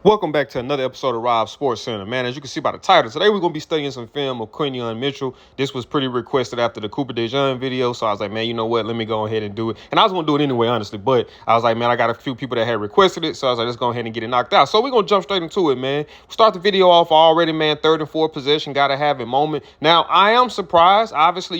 Welcome back to another episode of Rob Sports Center. Man, as you can see by the title, today we're going to be studying some film of Quinyon Mitchell. This was pretty requested after the Cooper DeJean video, so I was like, man, you know what? Let me go ahead and do it. And I was going to do it anyway, honestly, but I was like, man, I got a few people that had requested it, so I was like, let's go ahead and get it knocked out. So we're going to jump straight into it, man. Start the video off already, man. Third and fourth possession, got to have it moment. Now, I am surprised. Obviously,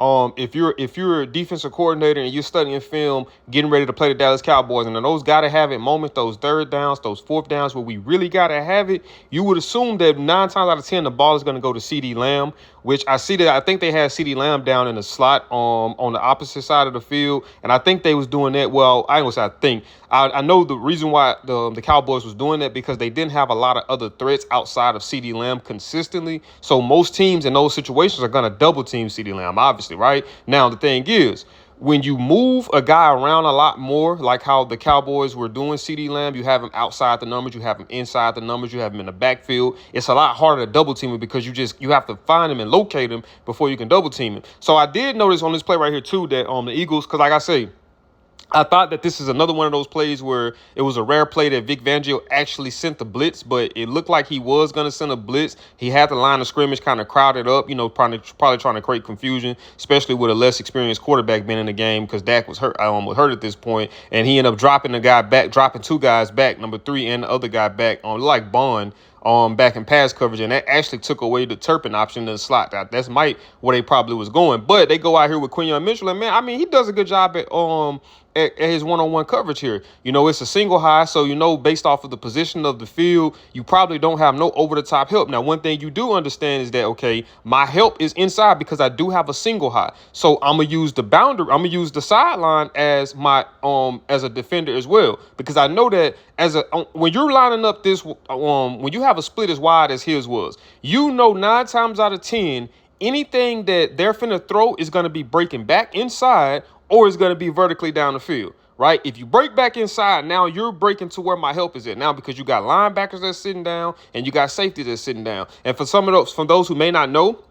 if you're a defensive coordinator and you're studying film, getting ready to play the Dallas Cowboys, and those gotta have it moments, those third downs, those fourth downs where we really gotta have it, you would assume that 9 times out of 10 the ball is gonna go to CeeDee Lamb, which I see that I think they had CeeDee Lamb down in the slot on the opposite side of the field, and I think they was doing that. Well, I don't say I think. I know the reason why the Cowboys was doing that because they didn't have a lot of other threats outside of CeeDee Lamb consistently. So most teams in those situations are going to double team CeeDee Lamb, obviously, right? Now, the thing is, when you move a guy around a lot more, like how the Cowboys were doing CeeDee Lamb, you have him outside the numbers, you have him inside the numbers, you have him in the backfield. It's a lot harder to double team him because you have to find him and locate him before you can double team him. So I did notice on this play right here, too, that the Eagles, because like I say, I thought that this is another one of those plays where it was a rare play that Vic Fangio actually sent the blitz, but it looked like he was going to send a blitz. He had the line of scrimmage kind of crowded up, probably trying to create confusion, especially with a less experienced quarterback being in the game because Dak was hurt at this point, and he ended up dropping two guys back, number 3 and the other guy back on like Bond back in pass coverage, and that actually took away the Turpin option in the slot. That's where they probably was going. But they go out here with Quinyon Mitchell, and man, I mean, he does a good job at his one-on-one coverage here. It's a single high, so based off of the position of the field, you probably don't have no over-the-top help. Now, one thing you do understand is that, okay, my help is inside because I do have a single high. So I'm gonna use the boundary, I'm gonna use the sideline as my as a defender as well. Because I know that when you're lining up this when you have a split as wide as his was, 9 times out of 10, anything that they're finna throw is gonna be breaking back inside or is going to be vertically down the field, right? If you break back inside, now you're breaking to where my help is at now because you got linebackers that's sitting down and you got safety that's sitting down. And for those who may not know,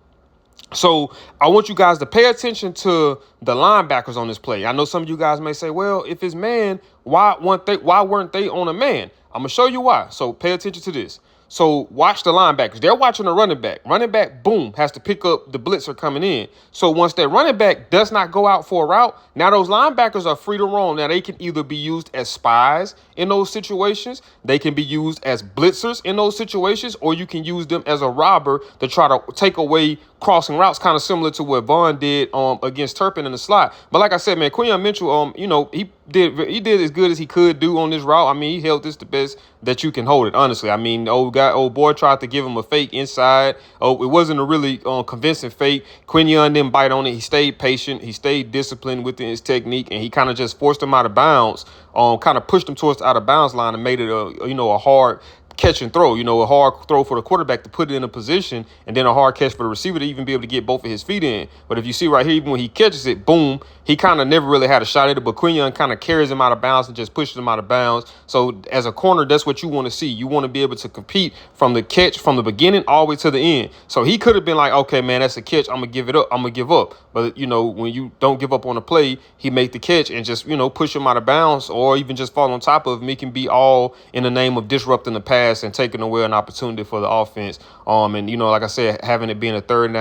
so I want you guys to pay attention to the linebackers on this play. I know some of you guys may say, well, if it's man, why weren't they on a man? I'm going to show you why. So pay attention to this. So watch the linebackers. They're watching the running back. Running back, boom, has to pick up the blitzer coming in. So once that running back does not go out for a route, now those linebackers are free to roam. Now they can either be used as spies in those situations, they can be used as blitzers in those situations, or you can use them as a robber to try to take away crossing routes, kind of similar to what Vaughn did against Turpin in the slot. But like I said, man, Quinyon Mitchell, he did as good as he could do on this route. I mean, he held this the best that you can hold it, honestly. I mean, old boy tried to give him a fake inside. It wasn't a really convincing fake. Quinyon didn't bite on it. He stayed patient. He stayed disciplined within his technique, and he kind of just forced him out of bounds, kind of pushed him towards the out of bounds line and made it a hard catch and throw, a hard throw for the quarterback to put it in a position, and then a hard catch for the receiver to even be able to get both of his feet in. But if you see right here, even when he catches it, boom, he kind of never really had a shot at it, but Quinyon kind of carries him out of bounds and just pushes him out of bounds. So as a corner, that's what you want to see. You want to be able to compete from the catch, from the beginning all the way to the end. So he could have been like, okay, man, that's a catch. I'm going to give it up. I'm going to give up. But, when you don't give up on a play, he make the catch and just, push him out of bounds or even just fall on top of him. It can be all in the name of disrupting the pass and taking away an opportunity for the offense. And like I said, having it being a third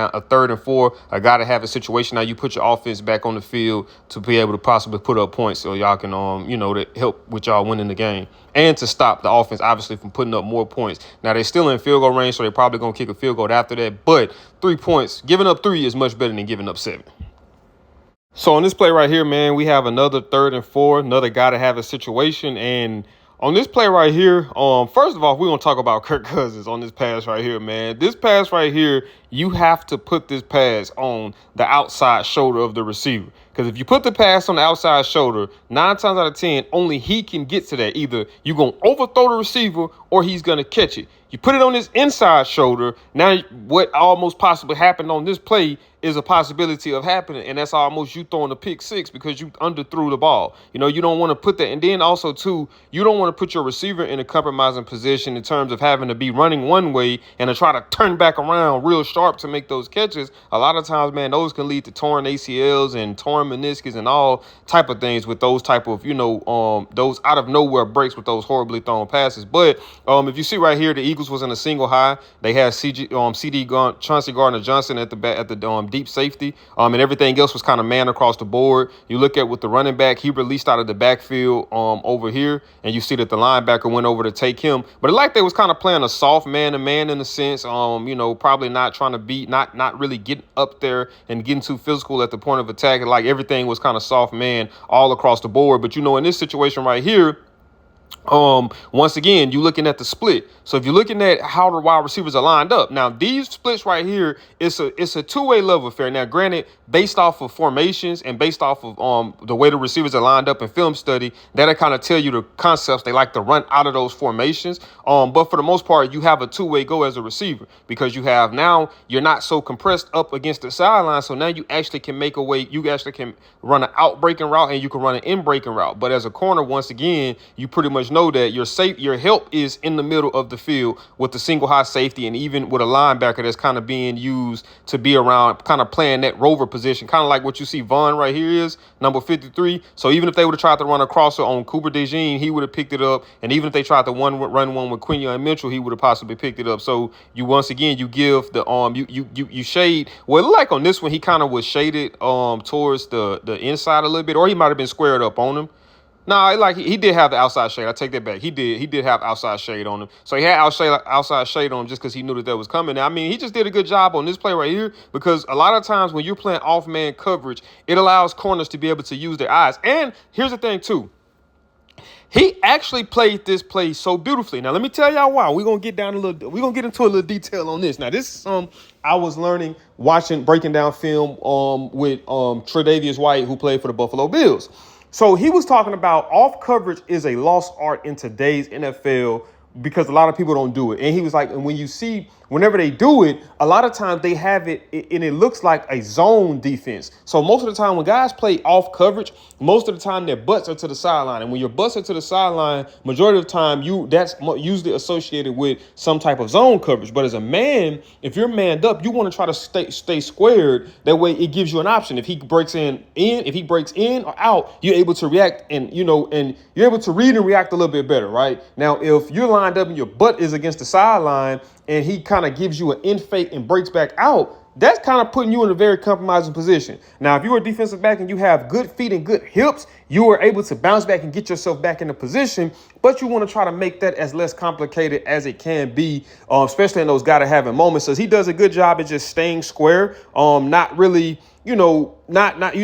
and 4, I got to have a situation now you put your offense back on the field to be able to possibly put up points so y'all can, to help with y'all winning the game and to stop the offense, obviously, from putting up more points. Now, they're still in field goal range, so they're probably going to kick a field goal after that. But 3 points, giving up 3 is much better than giving up 7. So on this play right here, man, we have another 3rd and 4, another got to have a situation. And on this play right here, first of all, we're going to talk about Kirk Cousins on this pass right here, man. This pass right here, you have to put this pass on the outside shoulder of the receiver. Because if you put the pass on the outside shoulder, 9 times out of 10, only he can get to that. Either you're going to overthrow the receiver or he's going to catch it. You put it on his inside shoulder. Now, what almost possibly happened on this play is a possibility of happening, and that's almost you throwing a pick 6 because you underthrew the ball. You don't want to put that. And then also, too, you don't want to put your receiver in a compromising position in terms of having to be running one way and to try to turn back around real sharp to make those catches. A lot of times, man, those can lead to torn ACLs and torn meniscus and all type of things with those type of, those out of nowhere breaks with those horribly thrown passes. But if you see right here, the Eagles was in a single high. They had Chauncey Gardner-Johnson at the back at the deep safety, and everything else was kind of man across the board. You look at with the running back, he released out of the backfield over here, and you see that the linebacker went over to take him. But it like they was kind of playing a soft man-to-man in a sense, probably not trying to beat, not really getting up there and getting too physical at the point of attack. Like everything was kind of soft man all across the board. But in this situation right here, once again, you're looking at the split. So if you're looking at how the wide receivers are lined up, now these splits right here, it's a two-way love affair. Now, granted, based off of formations and based off of the way the receivers are lined up in film study, that'll kind of tell you the concepts they like to run out of those formations. But for the most part, you have a two-way go as a receiver because now you're not so compressed up against the sideline. So now you actually can make a way. You actually can run an out-breaking route and you can run an in-breaking route. But as a corner, once again, you pretty much know that your help is in the middle of the field with the single high safety and even with a linebacker that's kind of being used to be around, kind of playing that rover position, kind of like what you see Vaughn right here is number 53. So even if they would have tried to run a crosser on Cooper DeJean, he would have picked it up. And even if they tried to run one with Quinyon Mitchell, he would have possibly picked it up. So you once again you give the you shade. Well, it looked like on this one he kind of was shaded towards the inside a little bit, or he might have been squared up on him. No, like he did have the outside shade. I take that back. He did have outside shade on him. So he had outside shade on him just because he knew that was coming. Now, I mean, he just did a good job on this play right here because a lot of times when you're playing off-man coverage, it allows corners to be able to use their eyes. And here's the thing, too. He actually played this play so beautifully. Now, let me tell y'all why. We're going to get into a little detail on this. Now, this is I was learning breaking down film with Tre'Davious White, who played for the Buffalo Bills. So he was talking about off coverage is a lost art in today's NFL because a lot of people don't do it. And he was like, and whenever they do it, a lot of times they have it and it looks like a zone defense. So most of the time when guys play off coverage, most of the time their butts are to the sideline. And when your butts are to the sideline, majority of the time that's usually associated with some type of zone coverage. But as a man, if you're manned up, you want to try to stay squared. That way it gives you an option. If he breaks in or out, you're able to react and you're able to read and react a little bit better, right? Now, if you're lined up and your butt is against the sideline and he kind of gives you an in fake and breaks back out, that's kind of putting you in a very compromising position. Now, if you're a defensive back and you have good feet and good hips, you are able to bounce back and get yourself back in the position, but you want to try to make that as less complicated as it can be, especially in those gotta have it moments. So he does a good job at just staying square, not really, you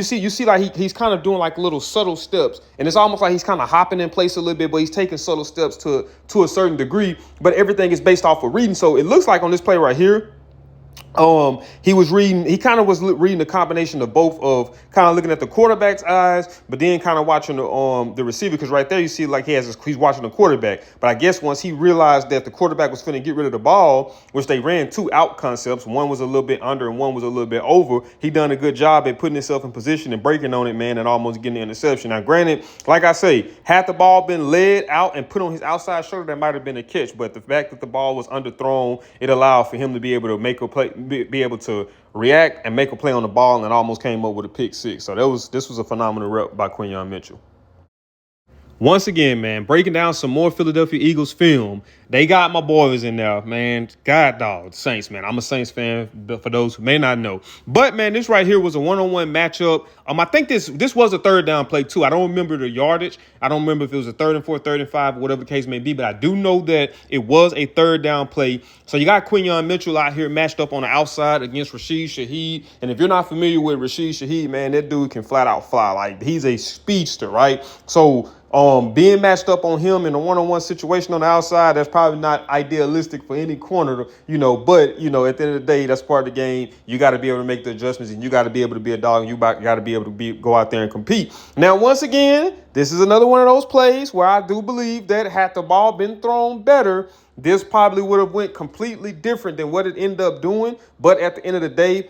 see like he's kind of doing like little subtle steps, and it's almost like he's kind of hopping in place a little bit, but he's taking subtle steps to a certain degree, but everything is based off of reading. So it looks like on this play right here, he kind of was reading the combination of both of kind of looking at the quarterback's eyes, but then kind of watching the receiver. Cause right there, you see like he's watching the quarterback. But I guess once he realized that the quarterback was finna get rid of the ball, which they ran two out concepts, one was a little bit under and one was a little bit over. He done a good job at putting himself in position and breaking on it, man, and almost getting the interception. Now, granted, like I say, had the ball been led out and put on his outside shoulder, that might have been a catch. But the fact that the ball was underthrown, it allowed for him to be able to make a play, be able to react and make a play on the ball, and almost came up with a pick six. So this was a phenomenal rep by Quinyon Mitchell. Once again, man, breaking down some more Philadelphia Eagles film. They got my boys in there, man. God dog, Saints, man. I'm a Saints fan, but for those who may not know. But, man, this right here was a one-on-one matchup. I think this was a third down play, too. I don't remember the yardage. I don't remember if it was a 3rd and 4, 3rd and 5, whatever the case may be. But I do know that it was a third down play. So you got Quinyon Mitchell out here matched up on the outside against Rashid Shaheed. And if you're not familiar with Rashid Shaheed, man, that dude can flat out fly. Like, he's a speedster, right? So being matched up on him in a one-on-one situation on the outside, that's probably not idealistic for any corner, but, at the end of the day, that's part of the game. You got to be able to make the adjustments, and you got to be able to be a dog, and you got to be able to go out there and compete. Now, once again, this is another one of those plays where I do believe that had the ball been thrown better, this probably would have went completely different than what it ended up doing. But at the end of the day,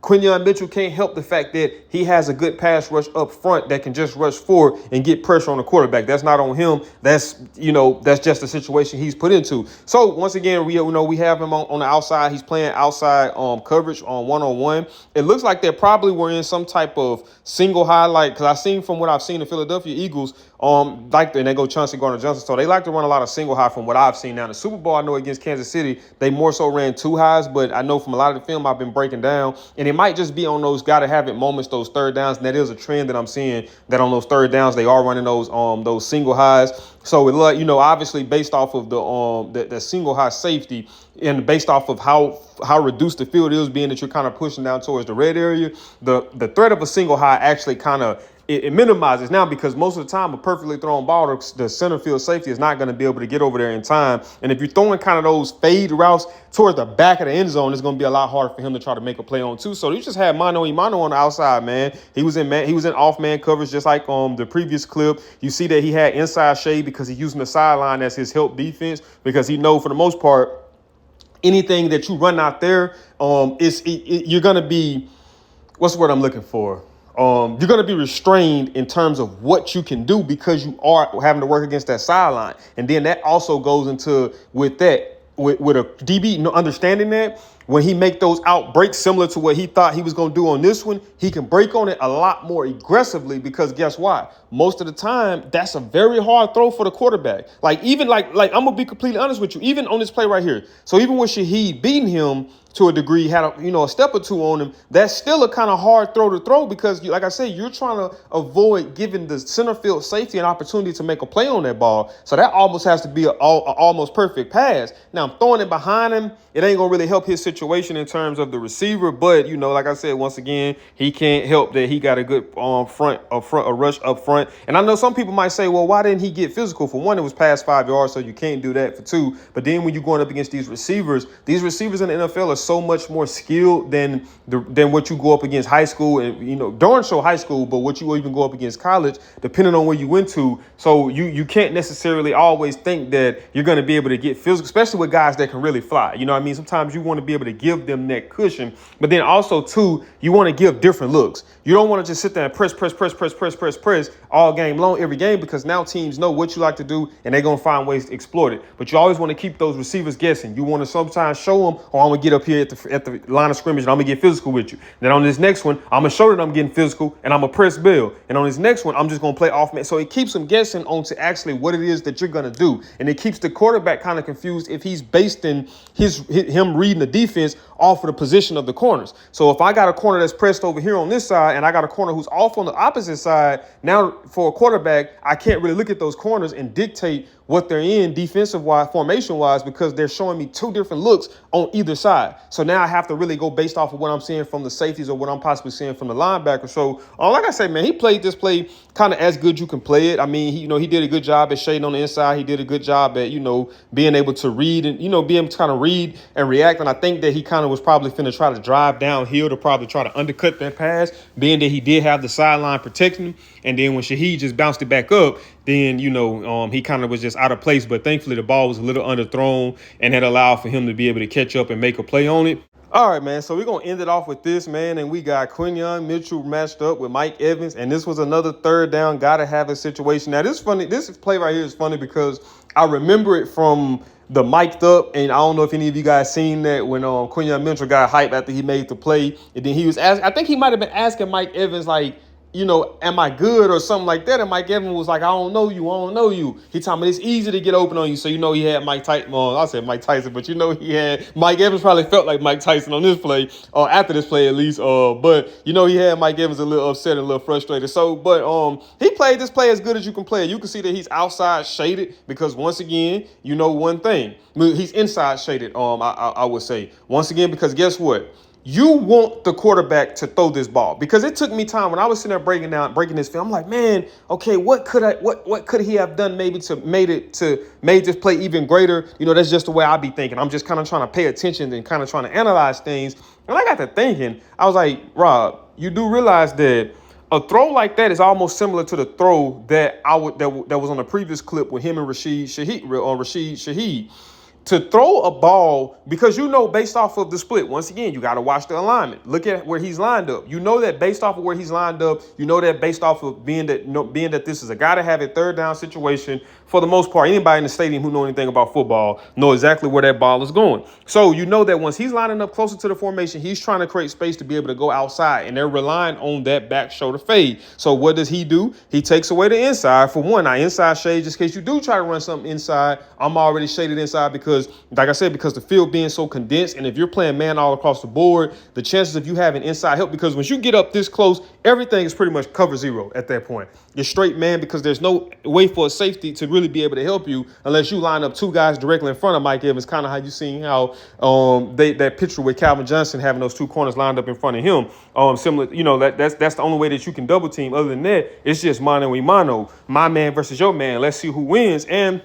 Quinyon Mitchell can't help the fact that he has a good pass rush up front that can just rush forward and get pressure on the quarterback. That's not on him. That's, that's just the situation he's put into. So once again, we have him on the outside. He's playing outside coverage on one-on-one. It looks like they probably were in some type of single highlight, because I've seen from what I've seen the Philadelphia Eagles, and they go Chauncey Gardner-Johnson. So they like to run a lot of single high from what I've seen. Now in the Super Bowl, I know against Kansas City, they more so ran two highs, but I know from a lot of the film I've been breaking down, and it might just be on those gotta have it moments, those third downs. And that is a trend that I'm seeing, that on those third downs they are running those single highs. So it, obviously based off of the single high safety, and based off of how reduced the field is, being that you're kind of pushing down towards the red area, the threat of a single high actually kind of it minimizes now, because most of the time a perfectly thrown ball, the center field safety is not going to be able to get over there in time. And if you're throwing kind of those fade routes towards the back of the end zone, it's going to be a lot harder for him to try to make a play on too. So you just had mano a mano on the outside, man. He was in off man coverage, just like the previous clip. You see that he had inside shade because he's using the sideline as his help defense, because he know for the most part anything that you run out there, you're going to be, what's the word I'm looking for? You're going to be restrained in terms of what you can do, because you are having to work against that sideline. And then that also goes into with a DB understanding that when he make those out breaks similar to what he thought he was going to do on this one, he can break on it a lot more aggressively, because guess what? Most of the time, that's a very hard throw for the quarterback. Like I'm going to be completely honest with you, even on this play right here. So even with Shaheed beating him to a degree, had a step or two on him, that's still a kind of hard throw to throw, because like I said, you're trying to avoid giving the center field safety an opportunity to make a play on that ball. So that almost has to be an almost perfect pass. Now I'm throwing it behind him. It ain't gonna really help his situation in terms of the receiver, but like I said, once again, he can't help that he got a good a rush up front. And I know some people might say, well, why didn't he get physical? For one, it was past 5 yards, so you can't do that. For two, but then when you're going up against these receivers in the NFL are so much more skilled than what you go up against high school, and darn sure high school, but what you even go up against college, depending on where you went to. So you can't necessarily always think that you're going to be able to get physical, especially with guys that can really fly. You know what I mean? Sometimes you want to be able to give them that cushion, but then also too, you want to give different looks. You don't want to just sit there and press all game long, every game, because now teams know what you like to do and they're going to find ways to exploit it. But you always want to keep those receivers guessing. You want to sometimes show them, oh, I'm going to get up here at the line of scrimmage and I'm going to get physical with you. Then on this next one, I'm going to show that I'm getting physical and I'm going to press Bill. And on this next one, I'm just going to play off man. So it keeps them guessing on to actually what it is that you're going to do. And it keeps the quarterback kind of confused if he's based in him reading the defense off of the position of the corners. So if I got a corner that's pressed over here on this side and I got a corner who's off on the opposite side, now for a quarterback, I can't really look at those corners and dictate what they're in defensive-wise, formation-wise, because they're showing me two different looks on either side. So now I have to really go based off of what I'm seeing from the safeties or what I'm possibly seeing from the linebacker. So, like I said, man, he played this play kind of as good you can play it. I mean, he did a good job at shading on the inside. He did a good job at, being able to read and, being able to kind of read and react. And I think that he kind of was probably finna try to drive downhill to probably try to undercut that pass, being that he did have the sideline protecting him. And then when Shaheed just bounced it back up, then, he kind of was just out of place. But thankfully, the ball was a little underthrown and had allowed for him to be able to catch up and make a play on it. All right, man. So we're going to end it off with this, man. And we got Quinyon Mitchell matched up with Mike Evans. And this was another third down, got to have a situation. Now, this is funny. This play right here is funny because I remember it from the mic'd up. And I don't know if any of you guys seen that when Quinyon Mitchell got hyped after he made the play. And then he was I think he might have been asking Mike Evans, like, am I good or something like that? And Mike Evans was like, I don't know you. He told me it's easy to get open on you. So, he had Mike Tyson. I said Mike Tyson, but he had Mike Evans probably felt like Mike Tyson on this play, or after this play at least. But, he had Mike Evans a little upset and a little frustrated. So, but he played this play as good as you can play it. You can see that he's outside shaded because once again, one thing. He's inside shaded, I would say. Once again, because guess what? You want the quarterback to throw this ball, because it took me time when I was sitting there breaking this film. I'm like, man, okay, what could he have done maybe to made this play even greater? That's just the way I be thinking. I'm just kind of trying to pay attention and kind of trying to analyze things. And I got to thinking, I was like, Rob, you do realize that a throw like that is almost similar to the throw that was on the previous clip with him and Rashid Shaheed. to throw a ball, because you know based off of the split, once again, you got to watch the alignment. Look at where he's lined up. You know that based off of where he's lined up, you know that based off of being that this is a guy to have a third down situation. For the most part, anybody in the stadium who know anything about football know exactly where that ball is going. So you know that once he's lining up closer to the formation, he's trying to create space to be able to go outside, and they're relying on that back shoulder fade. So what does he do? He takes away the inside for one. Now, inside shade, just in case you do try to run something inside, I'm already shaded inside because, like I said, because the field being so condensed, and if you're playing man all across the board, the chances of you having inside help, because once you get up this close, everything is pretty much cover zero at that point. You're straight man, because there's no way for a safety to really be able to help you unless you line up two guys directly in front of Mike Evans, kind of how you seen how that picture with Calvin Johnson having those two corners lined up in front of him. Similar, you know, that's the only way that you can double team. Other than that, it's just mano y mano, my man versus your man. Let's see who wins. And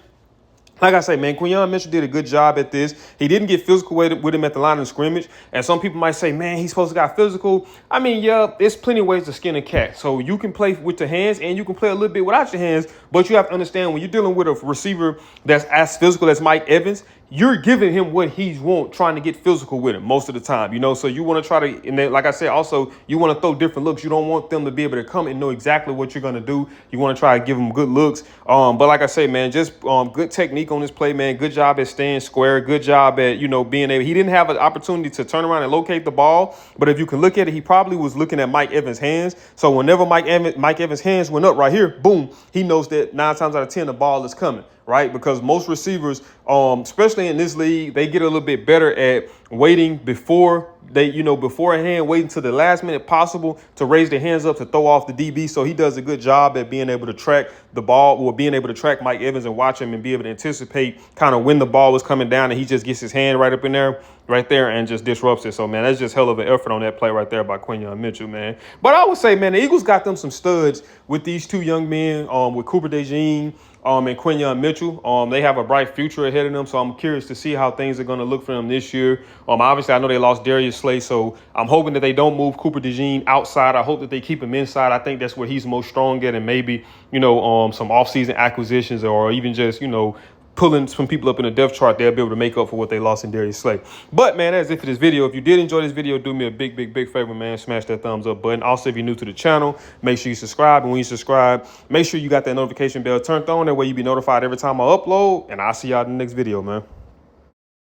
like I say, man, Quinyon Mitchell did a good job at this. He didn't get physical with him at the line of scrimmage. And some people might say, man, he's supposed to got physical. I mean, yeah, there's plenty of ways to skin a cat. So you can play with the hands and you can play a little bit without your hands. But you have to understand, when you're dealing with a receiver that's as physical as Mike Evans, you're giving him what he wants, trying to get physical with him most of the time, you know. So you want to try to, and then, like I said, also, you want to throw different looks. You don't want them to be able to come and know exactly what you're going to do. You want to try to give them good looks. But like I say, man, just good technique on this play, man. Good job at staying square. Good job at, you know, being able. He didn't have an opportunity to turn around and locate the ball. But if you can look at it, he probably was looking at Mike Evans' hands. So whenever Mike Evans' hands went up right here, boom, he knows that 9 times out of 10, the ball is coming. Right? Because most receivers, especially in this league, they get a little bit better at waiting beforehand, waiting to the last minute possible to raise their hands up to throw off the DB. So he does a good job at being able to track the ball, or being able to track Mike Evans and watch him and be able to anticipate kind of when the ball was coming down, and he just gets his hand right up in there, right there, and just disrupts it. So, man, that's just hell of an effort on that play right there by Quinyon Mitchell, man. But I would say, man, the Eagles got them some studs with these two young men, with Cooper DeJean, and Quinyon Mitchell. They have a bright future ahead of them, so I'm curious to see how things are going to look for them this year. Obviously, I know they lost Darius Slay, so I'm hoping that they don't move Cooper DeJean outside. I hope that they keep him inside. I think that's where he's most strong at, and maybe, you know, some offseason acquisitions, or even just, you know, pulling some people up in the depth chart, they'll be able to make up for what they lost in Darius Slay. But, man, that's it for this video. If you did enjoy this video, do me a big favor, man. Smash that thumbs up button. Also, if you're new to the channel, make sure you subscribe. And when you subscribe, make sure you got that notification bell turned on. That way you be notified every time I upload. And I'll see y'all in the next video, man.